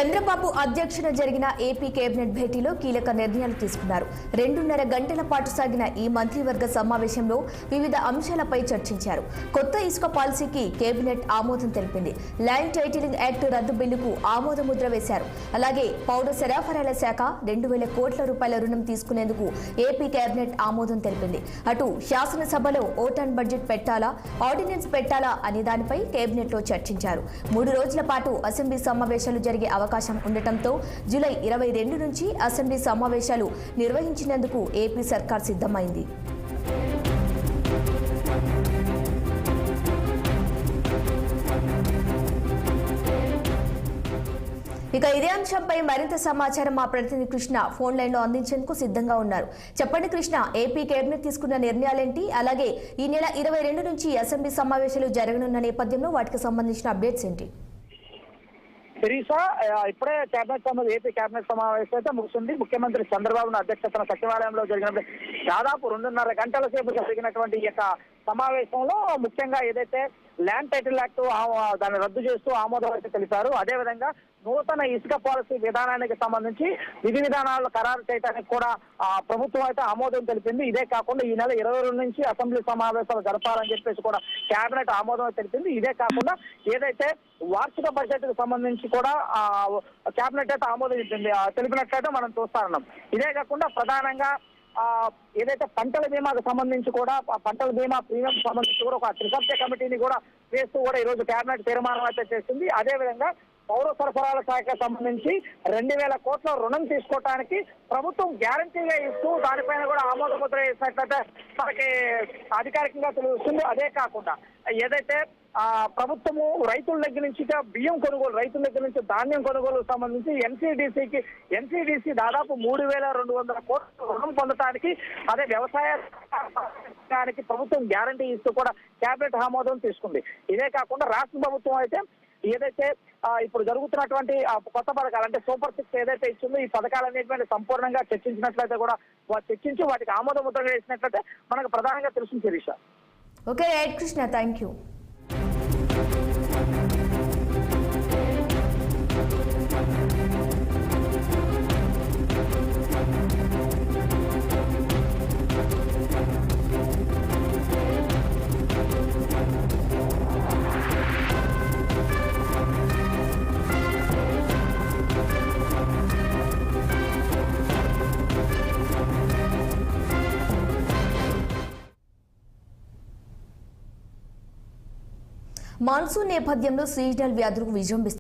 చంద్రబాబు అధ్యక్షతన జరిగిన AP cabinet భేటీలో కీలక నిర్ణయాలు తీసుకున్నారు. 2.5 గంటల పాటు సాగిన ఈ మంత్రివర్గ సమావేశంలో వివిధ అంశాలపై చర్చించారు. కొత్త ఇసుక పాలసీకి కేబినెట్ ఆమోదం తెలిపింది. ల్యాండ్ టైటిలింగ్ యాక్ట్ రద్దు బిల్లుకు ఆమోద ముద్ర వేశారు. అలాగే పౌర సరఫరాల శాఖ 2,000 కోట్ల రూపాయల రుణం తీసుకునేందుకు ఏపీ కేబినెట్ ఆమోదం తెలిపింది. అటు శాసనసభలో ఓటాన్ బడ్జెట్ పెట్టాలా, ఆర్డినెన్స్ పెట్టాలా అనే దానిపై కేబినెట్ లో చర్చించారు. 3 రోజుల పాటు అసెంబ్లీ సమావేశాలు జరిగే అవకాశం ఉండటంతో జూలై 22 నుంచి అసెంబ్లీ సమావేశాలు నిర్వహించేందుకు ఏపీ సర్కార్ సిద్ధమైంది. ఇక ఇదే అంశంపై మరింత సమాచారం మా ప్రతినిధి కృష్ణ ఫోన్ లైన్ లో అందించేందుకు సిద్ధంగా ఉన్నారు. చెప్పండి కృష్ణ, ఏపీ కేబినెట్ తీసుకున్న నిర్ణయాలేంటి? అలాగే ఈ నెల 22 నుంచి అసెంబ్లీ సమావేశాలు జరగనున్న నేపథ్యంలో వాటికి సంబంధించిన అప్డేట్స్ ఏంటి? ఇప్పుడే ఏపీ కేబినెట్ సమావేశం అయితే ముగిసింది. ముఖ్యమంత్రి చంద్రబాబు అధ్యక్షతన సచివాలయంలో జరిగిన దాదాపు 2.5 గంటల సేపు జరిగినటువంటి ఈ యొక్క సమావేశంలో ముఖ్యంగా ఏదైతే ల్యాండ్ టైటిల్ యాక్ట్ దాన్ని రద్దు చేస్తూ ఆమోదం అయితే తెలిపారు. అదేవిధంగా నూతన ఇసుక పాలసీ విధానానికి సంబంధించి విధి విధానాలు ఖరారు చేయడానికి కూడా ప్రభుత్వం అయితే ఆమోదం తెలిపింది. ఇదే కాకుండా ఈ నెల 22 నుంచి అసెంబ్లీ సమావేశాలు జరపాలని చెప్పేసి కూడా కేబినెట్ ఆమోదం తెలిపింది. ఇదే కాకుండా ఏదైతే వార్షిక బడ్జెట్ కు సంబంధించి కూడా కేబినెట్ అయితే ఆమోదం తెలిపినట్లయితే మనం చూస్తారన్నాం. ఇదే కాకుండా ప్రధానంగా ఏదైతే పంటల బీమాకు సంబంధించి కూడా పంటల బీమా ప్రీమియం సంబంధించి కూడా ఒక త్రిసభ్య కమిటీని కూడా వేస్తూ కూడా ఈ రోజు కేబినెట్ తీర్మానం అయితే చేసింది. అదేవిధంగా పౌర సరఫరాల శాఖకు సంబంధించి 2,000 కోట్ల రుణం తీసుకోవడానికి ప్రభుత్వం గ్యారంటీగా ఇస్తూ దానిపైన కూడా ఆమోద ముద్ర వేసినట్లయితే మనకి అధికారికంగా తెలుస్తుంది. అదే కాకుండా ఏదైతే ప్రభుత్వము రైతుల దగ్గర నుంచి బియ్యం కొనుగోలు, రైతుల దగ్గర నుంచి ధాన్యం కొనుగోలు సంబంధించి ఎన్సీడీసీ దాదాపు 3,200 కోట్ల రుణం పొందడానికి, అదే వ్యవసాయానికి ప్రభుత్వం గ్యారంటీ ఇస్తూ కూడా కేబినెట్ ఆమోదం తీసుకుంది. ఇదే కాకుండా రాష్ట్ర ప్రభుత్వం అయితే ఏదైతే ఇప్పుడు జరుగుతున్నటువంటి కొత్త పథకాలు అంటే సూపర్ 6 ఏదైతే ఇచ్చిందో ఈ పథకాలన్నింటినీ సంపూర్ణంగా చర్చించినట్లయితే కూడా చర్చించి వాటికి ఆమోద ముద్ర వేసినట్లయితే మనకు ప్రధానంగా తెలుస్తుంది Sirisha. Okay right Krishna, thank you. Monsoon నేపథ్యంలో సీజనల్ వ్యాధులకు విజృంభిస్తుంది.